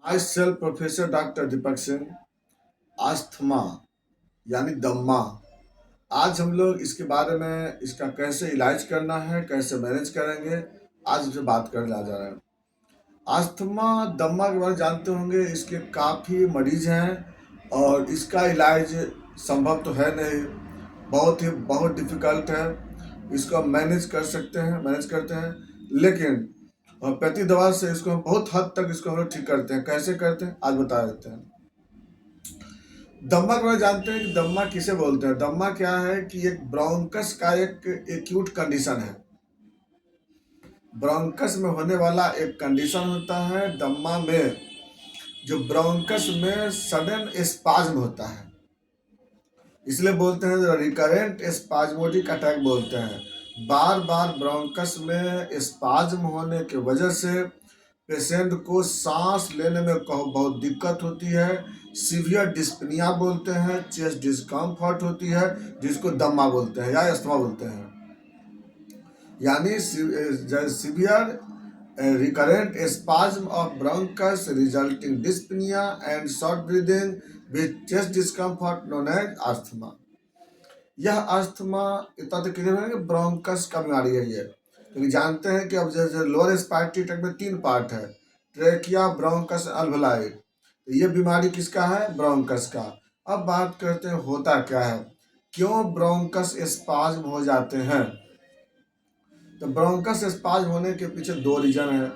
I self professor doctor Deepak Singh. Asthma यानी दम्मा। आज हम लोग इसके बारे में, इसका कैसे इलाज करना है, कैसे मैनेज करेंगे, आज इससे बात करने जा रहे हैं। आस्थमा दम्मा के बारे में जानते होंगे, इसके काफ़ी मरीज हैं और इसका इलाज संभव तो है नहीं, बहुत डिफ़िकल्ट है। इसको हम मैनेज कर सकते हैं, मैनेज करते हैं, लेकिन होम्योपैथी दवा से इसको हम बहुत हद तक इसको हम लोग ठीक करते हैं। कैसे करते हैं आज बता देते हैं। दम्मा के बारे में जानते हैं कि दम्मा किसे बोलते हैं। दम्मा क्या है कि एक ब्रोंकस का एक एक्यूट कंडीशन है। ब्रोंकस में होने वाला एक कंडीशन होता है दम्मा में, जो ब्रोंकस में सडन स्पाज्म होता है, इसलिए बोलते हैं रिकरेंट स्पाज्मोडिक अटैक बोलते हैं। बार बार ब्रोंकस में स्पाज्म होने की वजह से पेशेंट को सांस लेने में बहुत दिक्कत होती है। सीवियर डिस्पनिया बोलते हैं, चेस्ट डिस्कम्फर्ट होती है, जिसको दम्मा बोलते हैं या अस्थमा बोलते हैं। यानी severe recurrent spasm of bronchus resulting dyspnea and short breathing with chest discomfort known as asthma। यह अस्थमा इतना तो क्लियर है कि ब्रोंकस का बीमारी है ये, क्योंकि जानते हैं कि अब जैसे लोअर रेस्पिरेटरी ट्रैक्ट में 3 पार्ट है, ट्रेकिया, ब्रोंकस, अल्वेलाई। तो ये बीमारी किसका है? ब्रोंकस का। अब बात करते हैं होता क्या है, क्यों ब्रोंकस स्पाज्म हो जाते हैं। तो ब्रोंकस स्पाज्म होने के पीछे 2 रीजन है,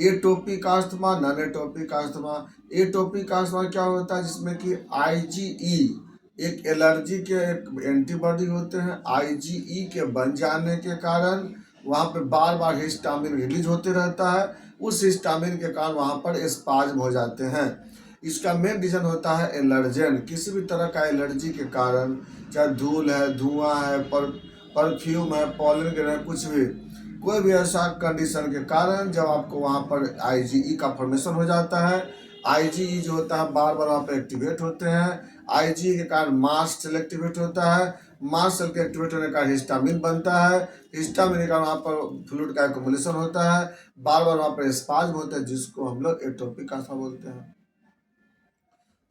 atopic asthma, non atopic asthma. Atopic asthma क्या होता है, जिसमें कि आईजीई एक एलर्जी के एक एंटीबॉडी होते हैं। आईजीई के बन जाने के कारण वहाँ पे बार बार हिस्टामिन रिलीज होते रहता है, उस हिस्टामिन के कारण वहाँ पर स्पाज्म हो जाते हैं। इसका मेन रीजन होता है एलर्जेन। किसी भी तरह का एलर्जी के कारण, चाहे धूल है, धुआं है, परफ्यूम है, पॉलन ग्रेन है, कुछ भी, कोई भी ऐसा कंडीशन के कारण जब आपको वहाँ पर आईजीई का फॉर्मेशन हो जाता है, आईजीई जो होता है बार बार वहाँ पर एक्टिवेट होते हैं। आईजीई के कारण मास्ट सेल एक्टिवेट होता है, मास्ट सेल के एक्टिवेट होने के कारण हिस्टामिन बनता है, हिस्टामिन के कारण वहाँ पर फ्लूइड का एक्युमुलेशन होता है, बार बार वहाँ पर स्पाज्म होता है, जिसको हम लोग एटोपिक अस्थमा बोलते हैं।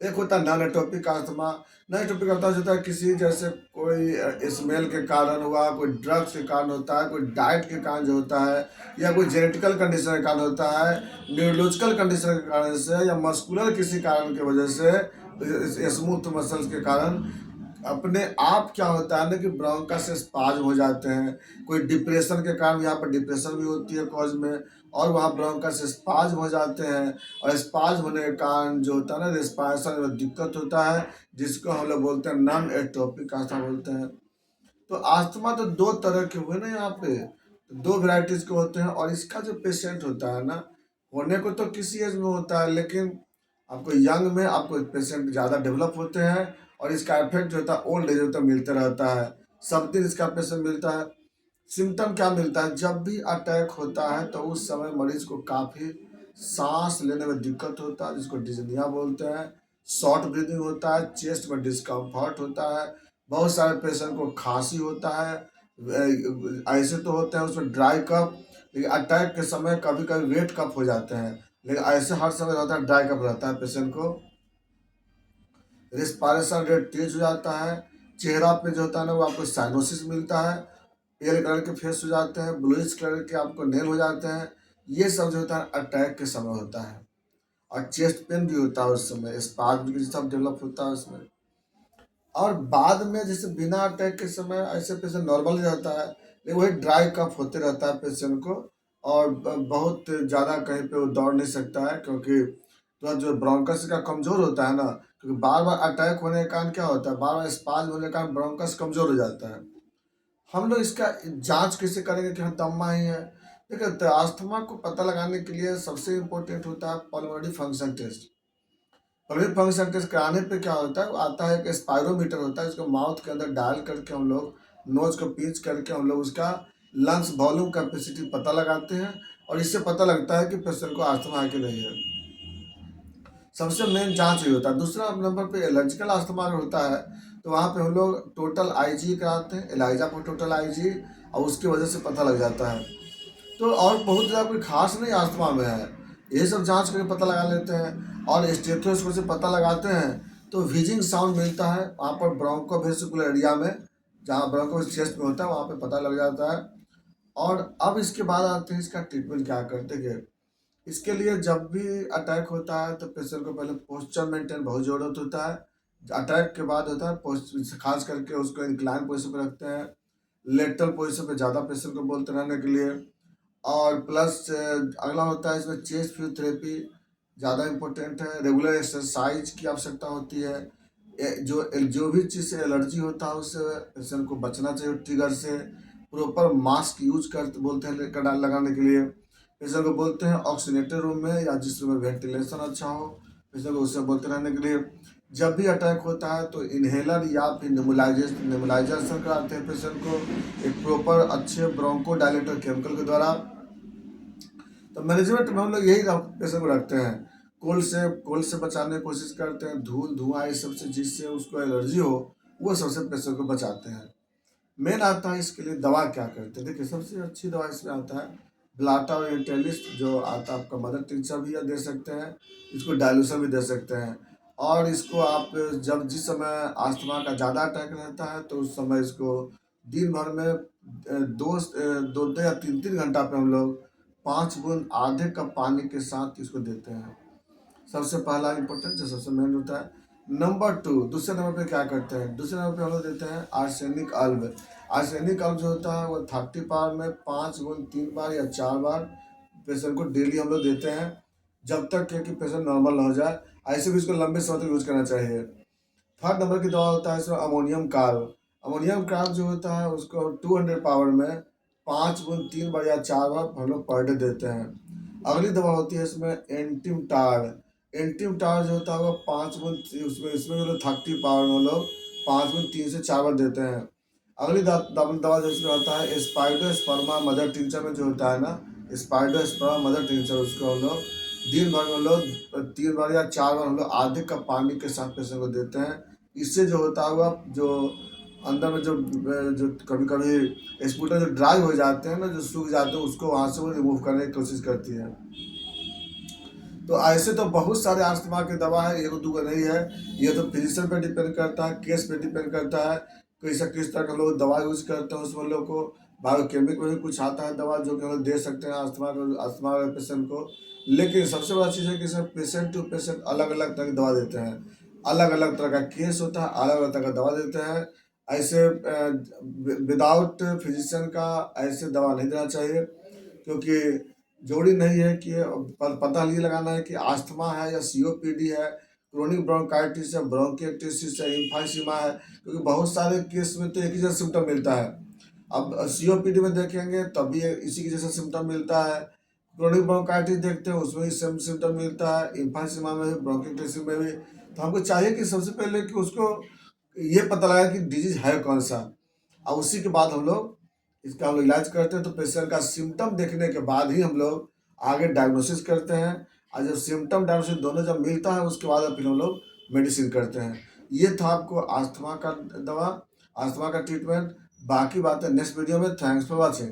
एक होता है non atopic asthma. Non atopic asthma होता है किसी जैसे कोई स्मेल के कारण हुआ, कोई ड्रग्स के कारण होता है, कोई डाइट के कारण जो होता है, या कोई जेनेटिकल कंडीशन के कारण होता है, न्यूरोलॉजिकल कंडीशन के कारण से, या मस्कुलर किसी कारण की वजह से, स्मूथ मसल्स के कारण अपने आप क्या होता है ना कि ब्रोंकस से स्पाज्म हो जाते हैं। कोई डिप्रेशन के कारण यहाँ पर डिप्रेशन भी होती है कॉज में, और वहाँ ब्रोंकस से स्पाज्म हो जाते हैं, और स्पाज्म होने के कारण जो होता है ना रेस्पिरेशन में दिक्कत होता है, जिसको हम लोग बोलते हैं नॉन एटोपिक अस्थमा बोलते हैं। तो अस्थमा तो 2 तरह के हुए ना यहाँ पे, 2 वेराइटीज के होते हैं। और इसका जो पेशेंट होता है ना, होने को तो किसी एज में होता है, लेकिन आपको यंग में आपको पेशेंट ज़्यादा डेवलप होते हैं, और इसका इफेक्ट जो होता है ओल्ड एज तक मिलते रहता है। सब दिन इसका पेशेंट मिलता है। सिम्टम क्या मिलता है, जब भी अटैक होता है तो उस समय मरीज को काफ़ी सांस लेने में दिक्कत होता है, जिसको डिजनिया बोलते हैं। शॉर्ट ब्रीदिंग होता है, चेस्ट में डिस्कम्फर्ट होता है, बहुत सारे पेशेंट को खांसी होता है, ऐसे तो होते हैं उसमें ड्राई कफ, लेकिन अटैक के समय कभी कभी वेट कफ हो जाते हैं, लेकिन ऐसे हर समय रहता है ड्राई कफ रहता है पेशेंट को। रिस्पायरेशन रेट तेज हो जाता है, चेहरा पे जो होता है ना वो आपको साइनोसिस मिलता है, पेल कलर के फेस हो जाते हैं, ब्लूइश कलर के आपको नेल हो जाते हैं। ये सब जो होता है अटैक के समय होता है। और चेस्ट पेन भी होता है उस समय, स्पाज्म भी सब डेवलप होता है उसमें। और बाद में जैसे बिना अटैक के समय ऐसे पेशेंट नॉर्मल रहता है, लेकिन वही ड्राई कफ होते रहता है पेशेंट को, और बहुत ज़्यादा कहीं पे वो दौड़ नहीं सकता है, क्योंकि तो जो ब्रोंकस का कमज़ोर होता है ना, क्योंकि बार बार अटैक होने के कारण क्या होता है, बार बार स्पाज्म होने के कारण ब्रोंकस कमज़ोर हो जाता है। हम लोग इसका जांच कैसे करेंगे कि हाँ दम्मा ही है। देखिए, तो अस्थमा को पता लगाने के लिए सबसे इम्पोर्टेंट होता है pulmonary function test. Pulmonary function test कराने पे क्या होता है, आता है एक स्पायरोमीटर होता है, इसको माउथ के अंदर डाल करके हम लोग नोज को पींच करके हम लोग उसका लंग्स वॉल्यूम कैपेसिटी पता लगाते हैं, और इससे पता लगता है कि पेशेंट को अस्थमा है कि नहीं है। सबसे मेन जांच ही होता है। दूसरा नंबर पे एलर्जिकल अस्थमा अगर होता है तो वहाँ पे हम लोग टोटल आईजी कराते हैं, एलाइजा पर टोटल आईजी, और उसकी वजह से पता लग जाता है। तो और बहुत ज़्यादा कोई खास नहीं अस्थमा में है, ये सब जांच करके पता लगा लेते हैं। और स्टेथोस्कोप से पता लगाते हैं तो व्हीजिंग साउंड मिलता है वहाँ पर ब्रोंकोवेस्कुलर एरिया में, जहाँ ब्रोंको चेस्ट में होता है वहाँ पे पता लग जाता है। और अब इसके बाद आते हैं इसका ट्रीटमेंट क्या करते हैं। इसके लिए जब भी अटैक होता है तो पेशेंट को पहले पोस्चर मेंटेन बहुत ज़रूरत होता है। अटैक के बाद होता है खास करके उसको इंक्लाइन पोजिशन पर रखते हैं, लेटरल पोजिशन पे ज़्यादा पेशेंट को बोलते रहने के लिए। और प्लस अगला होता है इसमें चेस्ट फिजियोथेरेपी ज़्यादा इम्पोर्टेंट है। रेगुलर एक्सरसाइज की आवश्यकता होती है। जो भी चीज़ से एलर्जी होता है उससे पेशेंट को बचना चाहिए, ट्रिगर से। प्रॉपर मास्क यूज कर बोलते हैं लगाने के लिए। पेशेंट को बोलते हैं ऑक्सीनेटेड रूम में या जिस रूम में वेंटिलेशन अच्छा हो, पेशेंट को उससे बोलते रहने के लिए। जब भी अटैक होता है तो इन्हेलर या फिर नेबुलाइजेशन कराते हैं पेशेंट को एक प्रॉपर अच्छे ब्रोंको डायलेटर केमिकल के द्वारा। तो मैनेजमेंट में हम लोग यही पेशेंट को रखते हैं। कोल्ड से बचाने की कोशिश करते हैं, धूल धुआं इस सब से जिससे उसको एलर्जी हो वो सबसे पेशेंट को बचाते हैं। मेन आता है इसके लिए दवा क्या करते हैं। देखिए सबसे अच्छी दवा इसमें आता है ब्लाटा और इंटेलिस्ट, जो आता है आपका मदर टिंचर भी दे सकते हैं, इसको डायलूशन भी दे सकते हैं। और इसको आप जब जिस समय अस्थमा का ज़्यादा अटैक रहता है तो उस समय इसको दिन भर में दो या तीन घंटा पे हम लोग 5 बूंद आधे कप पानी के साथ इसको देते हैं। सबसे पहला इंपॉर्टेंट जो सबसे मेन होता है। नंबर 2 दूसरे नंबर पे क्या करते हैं, दूसरे नंबर पे हम लोग देते हैं आर्सेनिक अल्व। आर्सेनिक अल्व जो होता है वो 30 पावर में 5 गुण 3 बार या 4 बार पेशेंट को डेली हम लोग देते हैं, जब तक कि पेशेंट नॉर्मल ना हो जाए। ऐसे भी इसको लंबे समय तक यूज करना चाहिए। थर्ड नंबर की दवा होता है इसमें अमोनियम कार्ब। अमोनियम कार्ब जो होता है उसको 200 पावर में 5 गुण 3 बार या 4 बार हम लोग पर डे देते हैं। अगली दवा होती है इसमें एंटीमटार। एंटीमटार जो होता है वो 5 गुण उसमें इसमें लोग 30 पावर में लोग 5 गुण 3 से 4 बार देते हैं। अगली दवा जो इसमें होता है स्पाइडोस्पर्मा मदर टिंचर में जो होता है ना, स्पाइडोस्पर्मा मदर टिंचर, उसको हम लोग दिन भर में हम लोग 3 बार या 4 बार हम लोग आधे कप पानी के साथ पेशेंट को देते हैं। इससे जो होता हुआ जो अंदर में जो कभी कभी स्पूटर जो ड्राई हो जाते हैं ना, जो सूख जाते हैं, उसको वहाँ से वो रिमूव करने की कोशिश करती है। तो ऐसे तो बहुत सारे अस्थमा की दवा है, एक दो नहीं है। ये तो फिजिशियन पे डिपेंड करता है, केस पे डिपेंड करता है, किस तरह का लोग दवा यूज करते हैं। उसमें लोग को बायोकेमिक में भी कुछ आता है दवा जो कि हम लोग दे सकते हैं अस्थमा वाले पेशेंट को। लेकिन सबसे बड़ा चीज़ है कि इसमें पेशेंट टू पेशेंट अलग अलग तरह की दवा देते हैं, अलग अलग तरह का केस होता है, अलग अलग तरह का दवा देते हैं। ऐसे विदाउट फिजिशियन का ऐसे दवा नहीं देना चाहिए, क्योंकि जरूरी नहीं है कि पता ये लगाना है कि अस्थमा है या सीओपीडी है, क्रोनिक ब्रोंकाइटिस है, ब्रोंकिटिस है, इम्फाइसीमा है, क्योंकि बहुत सारे केस में तो एक ही जैसा सिम्टम मिलता है। अब सीओपीडी में देखेंगे तभी इसी के जैसा सिम्टम मिलता है, क्रोनिक ब्रोंकाइटिस देखते हैं उसमें भी सेम सिम्टम मिलता है, इम्फाइसीमा में भी, ब्रोंकिटिस में भी। तो हमको चाहिए कि सबसे पहले कि उसको ये पता लगा कि डिजीज है कौन सा, और उसी के बाद हम लोग इसका हम लोग इलाज करते हैं। तो पेशेंट का सिम्टम देखने के बाद ही हम लोग आगे डायग्नोसिस करते हैं, और जब सिम्टम डायग्नोसिस दोनों जब मिलता है उसके बाद फिर हम लोग मेडिसिन करते हैं। ये था आपको अस्थमा का दवा, अस्थमा का ट्रीटमेंट। बाकी बातें नेक्स्ट वीडियो में। Thanks for watching.